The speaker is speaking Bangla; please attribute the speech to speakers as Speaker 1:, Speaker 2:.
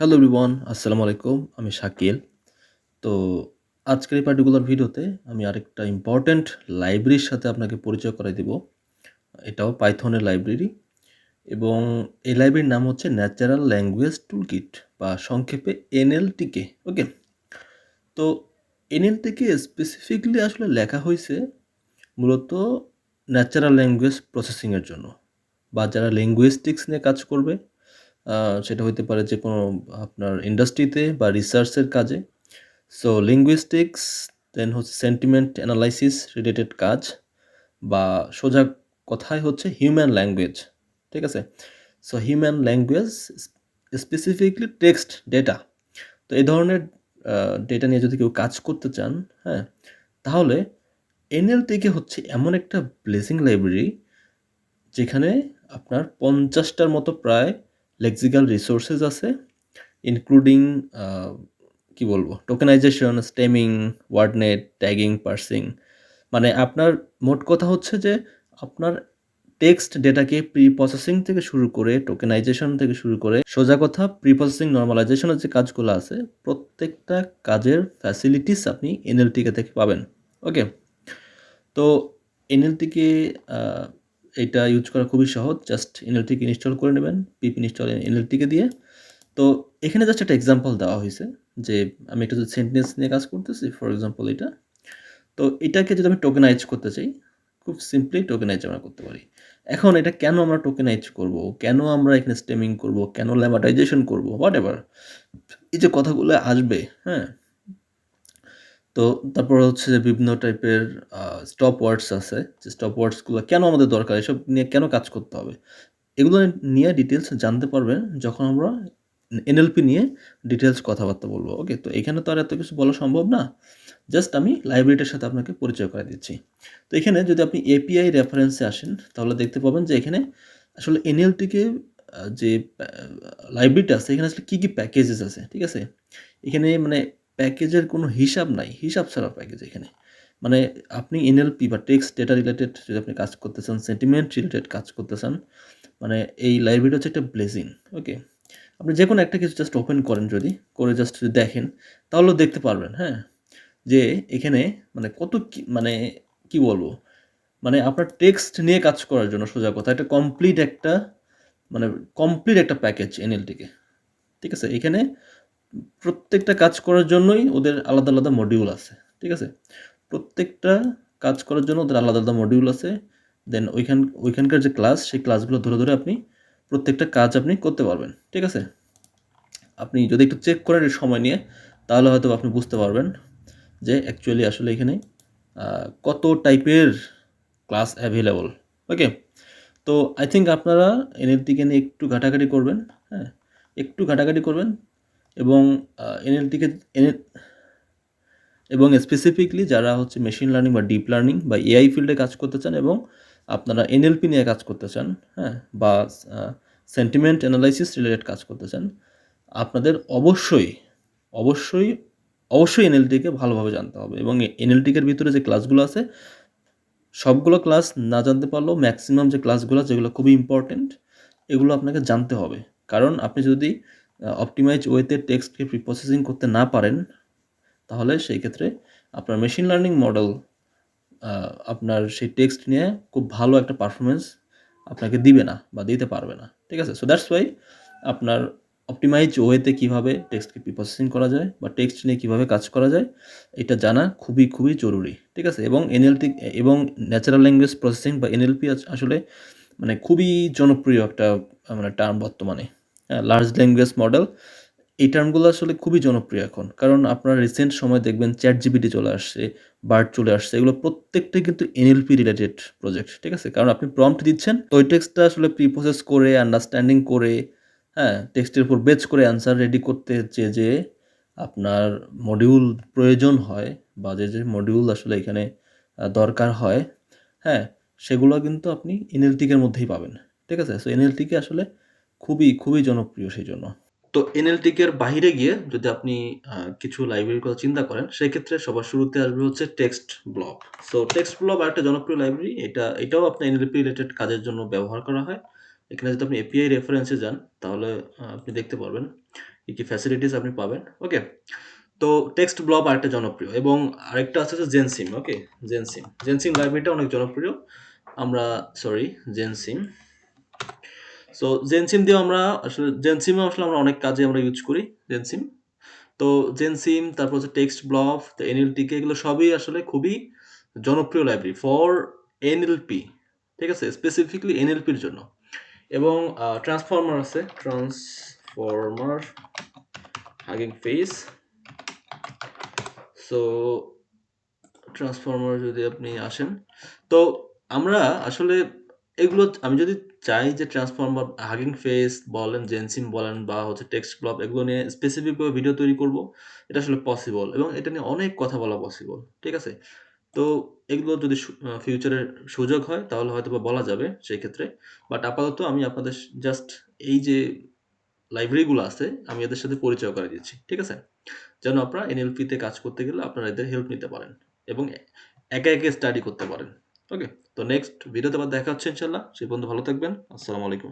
Speaker 1: হ্যালো এভরিওয়ান, আসসালামু আলাইকুম। আমি শাকিল। তো আজকের এই পার্টিকুলার ভিডিওতে আমি আরেকটা ইম্পর্ট্যান্ট লাইব্রেরির সাথে আপনাকে পরিচয় করায় দিব। এটাও পাইথনের লাইব্রেরি এবং এই লাইব্রেরির নাম হচ্ছে ন্যাচারাল ল্যাঙ্গুয়েজ টুলকিট বা সংক্ষেপে NLTK। ওকে? তো NLTK স্পেসিফিকলি আসলে লেখা হইছে মূলত ন্যাচারাল ল্যাঙ্গুয়েজ প্রসেসিংয়ের জন্য বা যারা লিঙ্গুইস্টিক্স নিয়ে কাজ করবে সেটা হইতে পারে যে কোনো আপনার ইন্ডাস্ট্রিতে বা রিসার্চের কাজে। সো লিঙ্গুইস্টিক্স দেন হচ্ছে সেন্টিমেন্ট অ্যানালাইসিস রিলেটেড কাজ বা সোজা কথায় হচ্ছে হিউম্যান ল্যাঙ্গুয়েজ। ঠিক আছে? So human language specifically text data. তো এই ধরনের ডেটা নিয়ে যদি কেউ কাজ করতে চান, হ্যাঁ? তাহলে NLTK হচ্ছে এমন একটা ব্লেসিং লাইব্রেরি যেখানে আপনার 50টার মতো প্রায় লেক্সিক্যাল রিসোর্সেস আছে ইনক্লুডিং কি বলবো টোকেনাইজেশন, স্টেমিং, ওয়ার্ডনেট, ট্যাগিং, পার্সিং। মানে আপনার মোট কথা হচ্ছে যে আপনার টেক্সট ডেটাকে প্রি প্রসেসিং থেকে শুরু করে টোকেনাইজেশন থেকে শুরু করে সোজা কথা প্রি প্রসেসিং নরমালাইজেশনের যে কাজগুলো আছে প্রত্যেকটা কাজের ফ্যাসিলিটিস আপনি NLTK থেকে পাবেন। ওকে? তো NLTK এটা ইউজ করা খুবই সহজ। জাস্ট NLTK ইনস্টল করে নেবেন পিপ ইনস্টল NLTK দিয়ে। তো এখানে জাস্ট একটা এক্সাম্পল দেওয়া হয়েছে যে আমি একটা যদি সেন্টেন্স নিয়ে কাজ করতেছি, ফর এক্সাম্পল এটা। তো এটাকে যদি আমি টোকেনাইজ করতে চাই, খুব সিম্পলি টোকেনাইজ আমরা করতে পারি। এখন এটা কেন আমরা টোকেনাইজ করব? কেন আমরা এখানে স্টেমিং করব? কেন লেমাটাইজেশন করব? হোয়াটএভার। এই যে কথাগুলো আসবে, হ্যাঁ? তো তারপর হচ্ছে যে বিভিন্ন টাইপের স্টপ ওয়ার্ডস আছে। যে স্টপ ওয়ার্ডসগুলো কেন আমাদের দরকার? এসব নিয়ে কেন কাজ করতে হবে? এগুলো নিয়ে ডিটেইলস জানতে পারবেন যখন আমরা NLP নিয়ে ডিটেইলস কথাবার্তা বলবো। ওকে? তো এখানে তো আর এত কিছু বলা সম্ভব না। জাস্ট আমি লাইব্রেরিটার সাথে আপনাকে পরিচয় করায় দিচ্ছি। তো এখানে যদি আপনি API রেফারেন্সে আসেন তাহলে দেখতে পাবেন যে এখানে আসলে NLTK যে লাইব্রেরিটা আছে এখানে আসলে কি প্যাকেজেস আছে। ঠিক আছে? এখানে মানে প্যাকেজের কোনো হিসাব নাই। হিসাব ছাড়া প্যাকেজ এখানে। মানে আপনি NLP বা টেক্সট ডেটা রিলেটেড যদি আপনি কাজ করতে চান, সেন্টিমেন্ট রিলেটেড কাজ করতে চান, মানে এই লাইব্রেরিটা হচ্ছে একটা ব্লেসিং। ওকে? আপনি যেকোনো একটা কিছু জাস্ট ওপেন করেন যদি, করে জাস্ট যদি দেখেন তাহলেও দেখতে পারবেন, হ্যাঁ? যে এখানে মানে কত মানে কি বলবো? মানে আপনার টেক্সট নিয়ে কাজ করার জন্য সোজা কথা এটা মানে কমপ্লিট একটা প্যাকেজ NLTK। ঠিক আছে? এখানে প্রত্যেকটা কাজ করার জন্যই ওদের আলাদা, আলাদা মডিউল আছে। ঠিক আছে? প্রত্যেকটা কাজ করার জন্য ওদের আলাদা, আলাদা মডিউল আছে। দেন ওইখানকার যে ক্লাস, সেই ক্লাসগুলো ধরে, ধরে আপনি প্রত্যেকটা কাজ আপনি করতে পারবেন। ঠিক আছে? আপনি যদি একটু চেক করেন সময় নিয়ে, তাহলে হয়তো আপনি বুঝতে পারবেন যে অ্যাকচুয়ালি আসলে এখানে কত টাইপের ক্লাস অ্যাভেলেবল। ওকে? তো আই থিংক আপনারা NLTK নিয়ে একটু ঘাটাঘাটি করবেন, হ্যাঁ? একটু ঘাটাঘাটি করবেন এবং NLTK এনে এবং স্পেসিফিকলি যারা হচ্ছে মেশিন লার্নিং বা ডিপ লার্নিং বা AI ফিল্ডে কাজ করতে চান এবং আপনারা NLP নিয়ে কাজ করতে চান, হ্যাঁ? বা সেন্টিমেন্ট অ্যানালাইসিস রিলেটেড কাজ করতে চান, আপনাদের অবশ্যই, অবশ্যই, অবশ্যই NLTK ভালোভাবে জানতে হবে এবং NLTK এর ভিতরে যে ক্লাসগুলো আছে, সবগুলো ক্লাস না জানতে পারলেও ম্যাক্সিমাম যে ক্লাসগুলো যেগুলো খুবই ইম্পর্টেন্ট, এগুলো আপনাকে জানতে হবে। কারণ আপনি যদি অপটিমাইজ ওয়েতে টেক্সটকে প্রিপ্রসেসিং করতে না পারেন, তাহলে সেই ক্ষেত্রে আপনার মেশিন লার্নিং মডেল আপনার সেই টেক্সট নিয়ে খুব ভালো একটা পারফরম্যান্স আপনাকে দিবে না বা দিতে পারবে না। ঠিক আছে? সো দ্যাটস ওয়াই আপনার অপটিমাইজ ওয়েতে কীভাবে টেক্সটকে প্রিপ্রসেসিং করা যায় বা টেক্সট নিয়ে কীভাবে কাজ করা যায়, এটা জানা খুবই, খুবই জরুরি। ঠিক আছে? এবং এবং ন্যাচারাল ল্যাঙ্গুয়েজ প্রসেসিং বা NLP আসলে মানে খুবই জনপ্রিয় একটা মানে টার্ম বর্তমানে। লার্জ ল্যাঙ্গুয়েজ মডেল এই টার্মগুলো আসলে খুবই জনপ্রিয় এখন। কারণ আপনারা রিসেন্ট সময় দেখবেন ChatGPT চলে আসছে, বার্ড চলে আসছে। এগুলো প্রত্যেকটাই কিন্তু NLP রিলেটেড প্রজেক্ট। ঠিক আছে? কারণ আপনি প্রম্পট দিচ্ছেন, তো ওই টেক্সটটা আসলে প্রি-প্রসেস করে, আন্ডারস্ট্যান্ডিং করে, হ্যাঁ? টেক্সটের উপর বেস করে অ্যান্সার রেডি করতে যে আপনার মডিউল প্রয়োজন হয় বা যে মডিউল আসলে এখানে দরকার হয়, হ্যাঁ? সেগুলো কিন্তু আপনি NLTK এর মধ্যেই পাবেন। ঠিক আছে? সো NLTK আসলে খুবই, খুবই জনপ্রিয় সেইজন্য। তো NLTK এর বাহিরে গিয়ে যদি আপনি কিছু লাইব্রেরির কথা চিন্তা করেন, সেক্ষেত্রে সবার শুরুতে আসবে হচ্ছে TextBlob। সো TextBlob আরেকটা জনপ্রিয় লাইব্রেরি। এটাও আপনার NLP রিলেটেড কাজের জন্য ব্যবহার করা হয়। এখানে যদি আপনি API রেফারেন্সে যান, তাহলে আপনি দেখতে পারবেন। কি ফ্যাসিলিটিস আপনি পাবেন। ওকে, তো টেক্সট ব্লব আরেকটা জনপ্রিয় এবং আরেকটা আছে হচ্ছে জেনসিম। ওকে, জেনসিম জেনসিম লাইব্রেরিটা অনেক জনপ্রিয়। আমরা সরি জেনসিম, সো জেনসিম দিয়ে আমরা আসলে জেনসিমও আসলে আমরা অনেক কাজে আমরা ইউজ করি জেনসিম। তো জেনসিম, তারপর হচ্ছে টেক্সট ব্লব, তো এনএলটিকে, এগুলো সবই আসলে খুবই জনপ্রিয় লাইব্রেরি ফর এনএলপি, ঠিক আছে, স্পেসিফিকলি এনএলপির জন্য। এবং ট্রান্সফর্মার আছে, transformer hugging face. So transformer যদি আপনি আসেন, তো আমরা আসলে এগুলো আমি যদি চাই যে ট্রান্সফর্মার, হাগিং ফেস বলেন, জেনসিম বলেন, বা হচ্ছে টেক্সট ব্লব, এগুলো নিয়ে স্পেসিফিকভাবে ভিডিও তৈরি করব, এটা আসলে পসিবল এবং এটা নিয়ে অনেক কথা বলা পসিবল, ঠিক আছে। তো এগুলো যদি ফিউচারে সুযোগ হয় তাহলে হয়তো বা বলা যাবে সেই ক্ষেত্রে। বাট আপাতত আমি আপনাদের জাস্ট এই যে লাইব্রেরিগুলো আছে আমি এদের সাথে পরিচয় করে দিচ্ছি, ঠিক আছে, যেন আপনারা এনএলপিতে কাজ করতে গেলে আপনারা এদের হেল্প নিতে পারেন এবং একা একা স্টাডি করতে পারেন। ওকে, তো নেক্সট ভিডিওতে আবার দেখা হচ্ছে ইনশাল্লাহ। সেই পর্যন্ত ভালো থাকবেন। আসসালামু আলাইকুম।